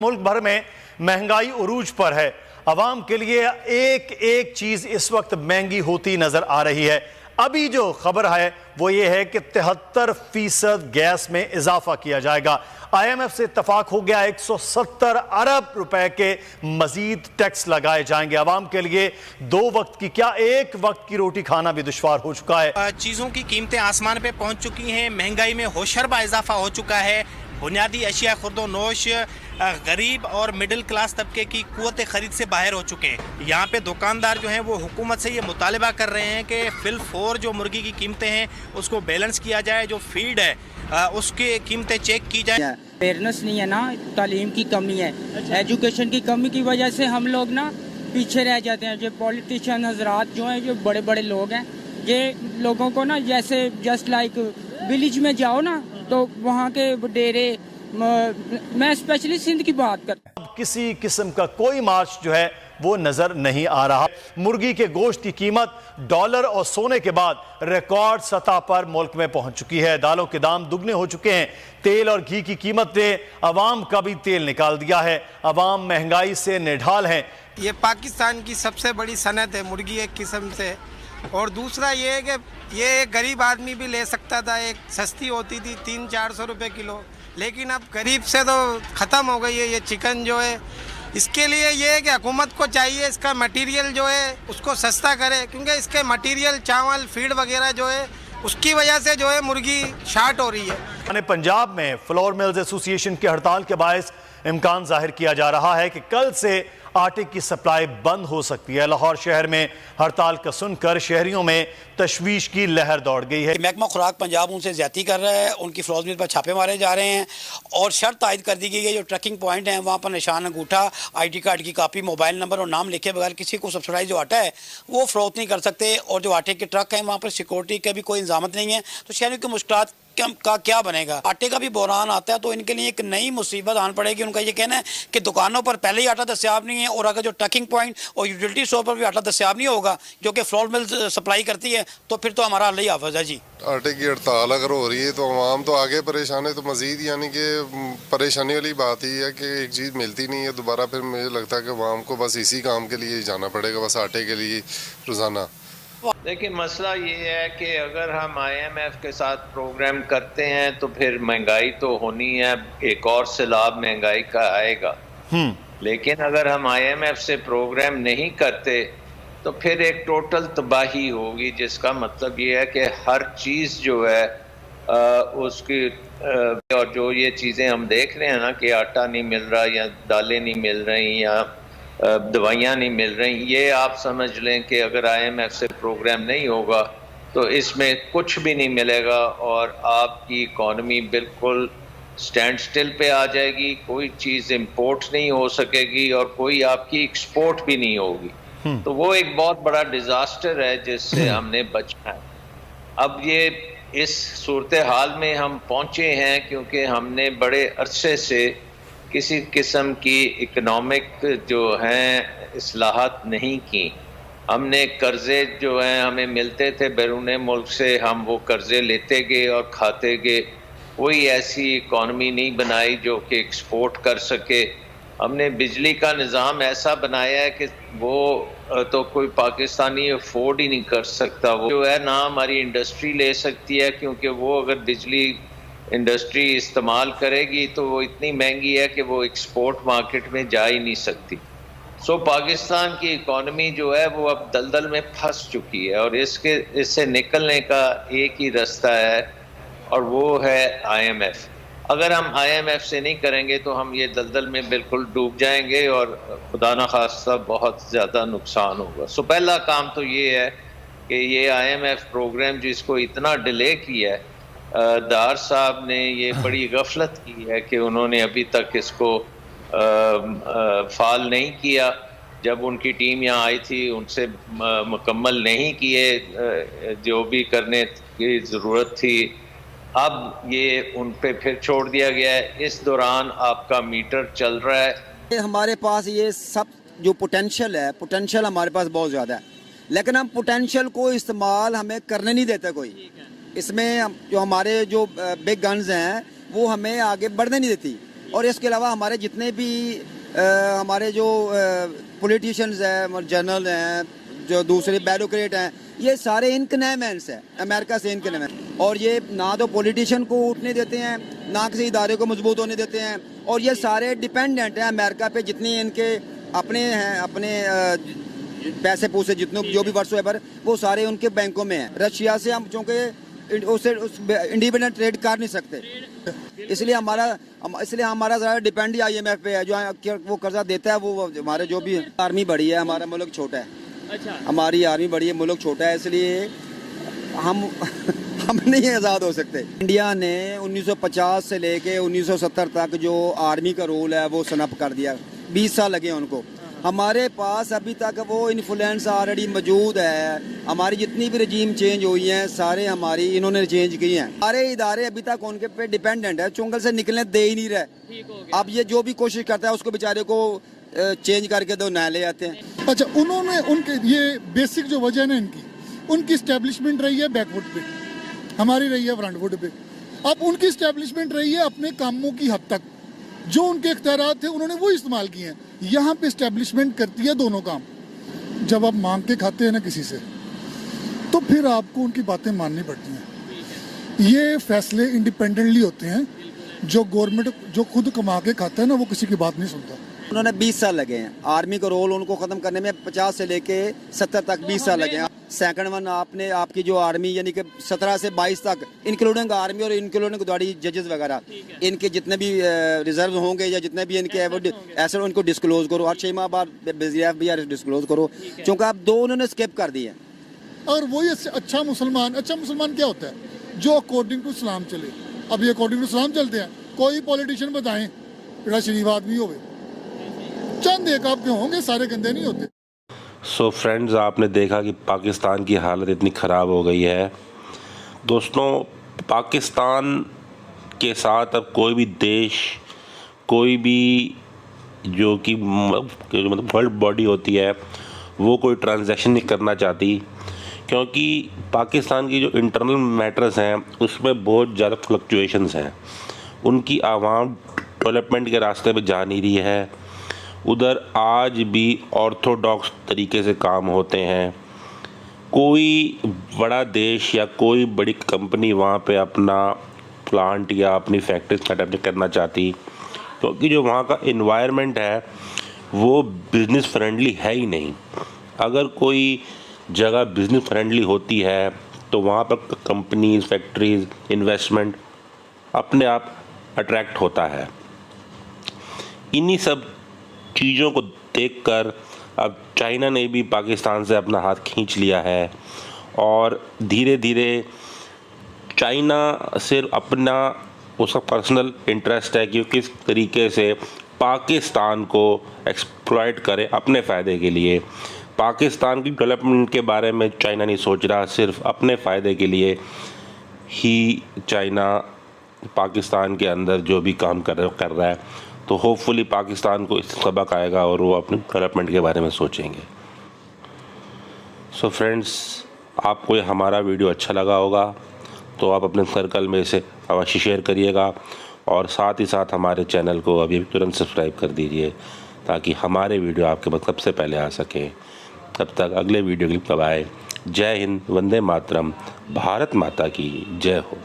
मुल्क भर में महंगाई उरूज पर है। अवाम के लिए एक एक चीज इस वक्त महंगी होती नजर आ रही है। अभी जो खबर है वो ये है कि 73% गैस में इजाफा किया जाएगा। IMF से इत्तफाक हो गया 170 अरब रुपए के मजीद टैक्स लगाए जाएंगे। अवाम के लिए 2 वक्त की क्या 1 वक्त की रोटी खाना भी दुश्वार हो चुका है। चीज़ों की कीमतें आसमान पे पहुंच चुकी हैं, महंगाई में होशरबा इजाफा हो चुका है। बुनियादी अशिया खुर्दोनोश गरीब और मिडिल क्लास तबके की कुव्वत खरीद से बाहर हो चुके हैं। यहाँ पे दुकानदार जो हैं वो हुकूमत से ये मुतालबा कर रहे हैं कि फिल फोर जो मुर्गी की कीमतें हैं उसको बैलेंस किया जाए, जो फीड है उसकी कीमतें चेक की जाए। अवेयरनेस नहीं है ना, तालीम की कमी है, एजुकेशन की कमी की वजह से हम लोग ना पीछे रह जाते हैं। जो पॉलिटिशियन हजरात जो हैं, जो बड़े बड़े लोग हैं, ये लोगों को ना जैसे जस्ट लाइक विलेज में जाओ ना तो वहाँ के डेरे, मैं स्पेशली सिंध की बात कर, किसी किस्म का कोई मार्च जो है वो नजर नहीं आ रहा। मुर्गी के गोश्त की कीमत डॉलर और सोने के बाद रिकॉर्ड सतह पर मुल्क में पहुंच चुकी है। दालों के दाम दुगने हो चुके हैं। तेल और घी की कीमत ने अवाम का भी तेल निकाल दिया है। अवाम महंगाई से निढाल हैं। ये पाकिस्तान की सबसे बड़ी सनत है मुर्गी एक किस्म से। और दूसरा ये है कि ये एक गरीब आदमी भी ले सकता था, एक सस्ती होती थी 300-400 रुपये किलो, लेकिन अब गरीब से तो ख़त्म हो गई है ये चिकन जो है। इसके लिए ये है कि हुकूमत को चाहिए इसका मटेरियल जो है उसको सस्ता करे, क्योंकि इसके मटेरियल चावल फीड वगैरह जो है उसकी वजह से जो है मुर्गी शार्ट हो रही है। पंजाब में फ्लोर मिल्स एसोसिएशन की हड़ताल के बायस इम्कान जाहिर किया जा रहा है कि कल से आटे की सप्लाई बंद हो सकती है। लाहौर शहर में हड़ताल का सुनकर शहरियों में तशवीश की लहर दौड़ गई है। महकमा खुराक पंजाब उनसे ज्यादती कर रहा है, उनकी फ्लोर मिल पर छापे मारे जा रहे हैं और शर्त आयद कर दी गई है जो ट्रैकिंग पॉइंट हैं वहाँ पर निशान अंगूठा, ID कार्ड की कापी, मोबाइल नंबर और नाम लिखे बगैर किसी को सब्सिडाइज जो आटा है वो फरोख्त नहीं कर सकते। और जो आटे के ट्रक हैं वहाँ पर सिक्योरिटी का भी कोई इंतजाम नहीं है, तो शहरियों की मुश्किलात का क्या बनेगा। आटे का भी बहरान आता है तो इनके लिए एक नई मुसीबत आन पड़ेगी। उनका ये कहना है कि दुकानों पर पहले ही आटा दस्याब नहीं है और अगर जो ट्रकिंग पॉइंट और यूटिलिटी स्टोर पर भी आटा दस्याब नहीं होगा जो कि फ्लोर मिल सप्लाई करती है तो फिर तो हमारा अल्लाह ही हाफ़िज़ है जी। आटे की हड़ताल अगर हो रही है तो आवाम तो आगे परेशान है, तो मज़ीद यानी कि परेशानी वाली बात ही है कि एक चीज़ मिलती नहीं है दोबारा। फिर मुझे लगता है कि आवाम को बस इसी काम के लिए जाना पड़ेगा, बस आटे के लिए रोज़ाना। देखिए मसला ये है कि अगर हम IMF के साथ प्रोग्राम करते हैं तो फिर महंगाई तो होनी है, एक और सैलाब महंगाई का आएगा। लेकिन अगर हम IMF से प्रोग्राम नहीं करते तो फिर एक टोटल तबाही होगी, जिसका मतलब ये है कि हर चीज़ जो है उसकी और जो ये चीज़ें हम देख रहे हैं ना कि आटा नहीं मिल रहा या दालें नहीं मिल रही या दवाइयाँ नहीं मिल रही, ये आप समझ लें कि अगर IMF से प्रोग्राम नहीं होगा तो इसमें कुछ भी नहीं मिलेगा और आपकी इकॉनमी बिल्कुल स्टैंड स्टिल पे आ जाएगी। कोई चीज़ इंपोर्ट नहीं हो सकेगी और कोई आपकी एक्सपोर्ट भी नहीं होगी। तो वो एक बहुत बड़ा डिज़ास्टर है जिससे हमने बचना है। अब ये इस सूरत हाल में हम पहुँचे हैं क्योंकि हमने बड़े अरसे से किसी किस्म की इकनॉमिक जो हैं इस्लाहात नहीं की। हमने कर्जे जो हैं हमें मिलते थे बैरून मुल्क से, हम वो कर्जे लेते गए और खाते गए। कोई ऐसी इकॉनमी नहीं बनाई जो कि एक्सपोर्ट कर सके। हमने बिजली का निज़ाम ऐसा बनाया है कि वो तो कोई पाकिस्तानी अफोर्ड ही नहीं कर सकता। वो जो है ना हमारी इंडस्ट्री ले सकती है, क्योंकि वो अगर बिजली इंडस्ट्री इस्तेमाल करेगी तो वो इतनी महंगी है कि वो एक्सपोर्ट मार्केट में जा ही नहीं सकती। सो पाकिस्तान की इकॉनमी जो है वो अब दलदल में फंस चुकी है और इससे निकलने का एक ही रास्ता है और वो है IMF। अगर हम IMF से नहीं करेंगे तो हम ये दलदल में बिल्कुल डूब जाएंगे और खुदा न खास्ता बहुत ज़्यादा नुकसान होगा। सो पहला काम तो ये है कि ये IMF प्रोग्राम जिसको इतना डिले किया है, दार साहब ने ये बड़ी गफलत की है कि उन्होंने अभी तक इसको फाल नहीं किया। जब उनकी टीम यहाँ आई थी उनसे मुकम्मल नहीं किए जो भी करने की ज़रूरत थी। अब ये उन पे फिर छोड़ दिया गया है। इस दौरान आपका मीटर चल रहा है। हमारे पास ये सब जो पोटेंशियल है, पोटेंशियल हमारे पास बहुत ज़्यादा है, लेकिन हम पोटेंशियल को इस्तेमाल हमें करने नहीं देते कोई। इसमें जो हमारे जो बिग गन्स हैं वो हमें आगे बढ़ने नहीं देती। और इसके अलावा हमारे जितने भी हमारे जो पॉलिटिशियंस हैं, जनरल हैं, जो दूसरे ब्यूरोक्रेट हैं, ये सारे इनकनेमेंट्स हैं, अमेरिका से इनकनेमेंट। और ये ना तो पॉलिटिशियन को उठने देते हैं, ना किसी इदारे को मजबूत होने देते हैं, और ये सारे डिपेंडेंट हैं अमेरिका पे। जितनी इनके अपने हैं, अपने पैसे पूसे जितने जो भी वर्ष है वो सारे उनके बैंकों में हैं। रशिया से हम चूँकि उससे इंडिपेंडेंट ट्रेड कर नहीं सकते, इसलिए हमारा ज़्यादा डिपेंड ही IMF पे है। जो वो कर्जा देता है वो हमारे जो भी आर्मी बड़ी है, हमारा मुल्क छोटा है। अच्छा, हमारी आर्मी बड़ी है, मुल्क छोटा है, इसलिए हम नहीं आज़ाद हो सकते। इंडिया ने 1950 से लेके 1970 तक जो आर्मी का रोल है वो स्नप कर दिया। 20 साल लगे उनको। हमारे पास अभी तक वो इन्फ्लुएंस ऑलरेडी मौजूद है। हमारी जितनी भी रजीम चेंज हुई हैं सारे हमारी इन्होंने चेंज की हैं। सारे इदारे अभी तक उनके पे डिपेंडेंट है, चुंगल से निकलने दे ही नहीं रहे। अब ये जो भी कोशिश करता है उसको बेचारे को चेंज करके दो नया ले आते हैं। अच्छा, उन्होंने उनके ये बेसिक जो वजह है इनकी, उनकी स्टैब्लिशमेंट रही है बैकवुड पे, हमारी रही है फ्रंटवुड पे। अब उनकी स्टैब्लिशमेंट रही है अपने कामों की हद तक, जो उनके इख्तियारात थे उन्होंने वो इस्तेमाल किए हैं। यहाँ पे स्टैब्लिशमेंट करती है दोनों काम। जब आप मांग के खाते हैं ना किसी से, तो फिर आपको उनकी बातें माननी पड़ती हैं। ये फैसले इंडिपेंडेंटली होते हैं। जो गवर्नमेंट जो खुद कमा के खाता है ना, वो किसी की बात नहीं सुनता। उन्होंने 20 साल लगे हैं। आर्मी का रोल उनको ख़त्म करने में 50 से लेके 70 तक 20 साल लगे हैं। सेकंड वन आपकी जो आर्मी यानी कि 17 से 22 तक, इंक्लूडिंग आर्मी और इंक्लूडिंग गाड़ी जजेस वगैरह, इनके जितने भी रिजर्व होंगे या जितने भी इनके ऐसे उनको डिस्क्लोज करो। हर 6 माह बाद BRF डिस्क्लोज करो, क्योंकि आप 2 उन्होंने स्किप कर दिए। और वही अच्छा मुसलमान क्या होता है? जो अकॉर्डिंग टू इस्लाम चले। अब ये अकॉर्डिंग टू इस्लाम चलते हैं। कोई पॉलिटिशियन बताएं बड़ा शरीफ आदमी हो, चंद एक आपके होंगे, सारे गंदे नहीं होते। सो फ्रेंड्स, आपने देखा कि पाकिस्तान की हालत इतनी ख़राब हो गई है। दोस्तों, पाकिस्तान के साथ अब कोई भी देश, कोई भी जो कि मतलब वर्ल्ड बॉडी होती है, वो कोई ट्रांजैक्शन नहीं करना चाहती, क्योंकि पाकिस्तान की जो इंटरनल मैटर्स हैं उसमें बहुत ज़्यादा फ्लक्चुएशंस हैं। उनकी आवाम डेवलपमेंट के रास्ते पे जा नहीं रही है। उधर आज भी ऑर्थोडॉक्स तरीके से काम होते हैं। कोई बड़ा देश या कोई बड़ी कंपनी वहाँ पे अपना प्लांट या अपनी फैक्ट्री सेटअप नहीं करना चाहती, क्योंकि जो वहाँ का एनवायरनमेंट है वो बिज़नेस फ्रेंडली है ही नहीं। अगर कोई जगह बिज़नेस फ्रेंडली होती है तो वहाँ पर कंपनीज, फैक्ट्रीज, इन्वेस्टमेंट अपने आप अट्रैक्ट होता है। इन्हीं सब चीज़ों को देखकर अब चाइना ने भी पाकिस्तान से अपना हाथ खींच लिया है, और धीरे धीरे चाइना सिर्फ अपना उसका पर्सनल इंटरेस्ट है कि किस तरीके से पाकिस्तान को एक्सप्लॉइट करे अपने फ़ायदे के लिए। पाकिस्तान की डेवलपमेंट के बारे में चाइना नहीं सोच रहा, सिर्फ अपने फ़ायदे के लिए ही चाइना पाकिस्तान के अंदर जो भी काम कर रहा है। तो होपफुली पाकिस्तान को इस सबक आएगा और वो अपने डेवलपमेंट के बारे में सोचेंगे। सो फ्रेंड्स, आपको ये हमारा वीडियो अच्छा लगा होगा तो आप अपने सर्कल में इसे अवश्य शेयर करिएगा, और साथ ही साथ हमारे चैनल को अभी तुरंत सब्सक्राइब कर दीजिए ताकि हमारे वीडियो आपके पास सबसे पहले आ सकें। तब तक अगले वीडियो के लिए बाय। जय हिंद, वंदे मातरम, भारत माता की जय हो।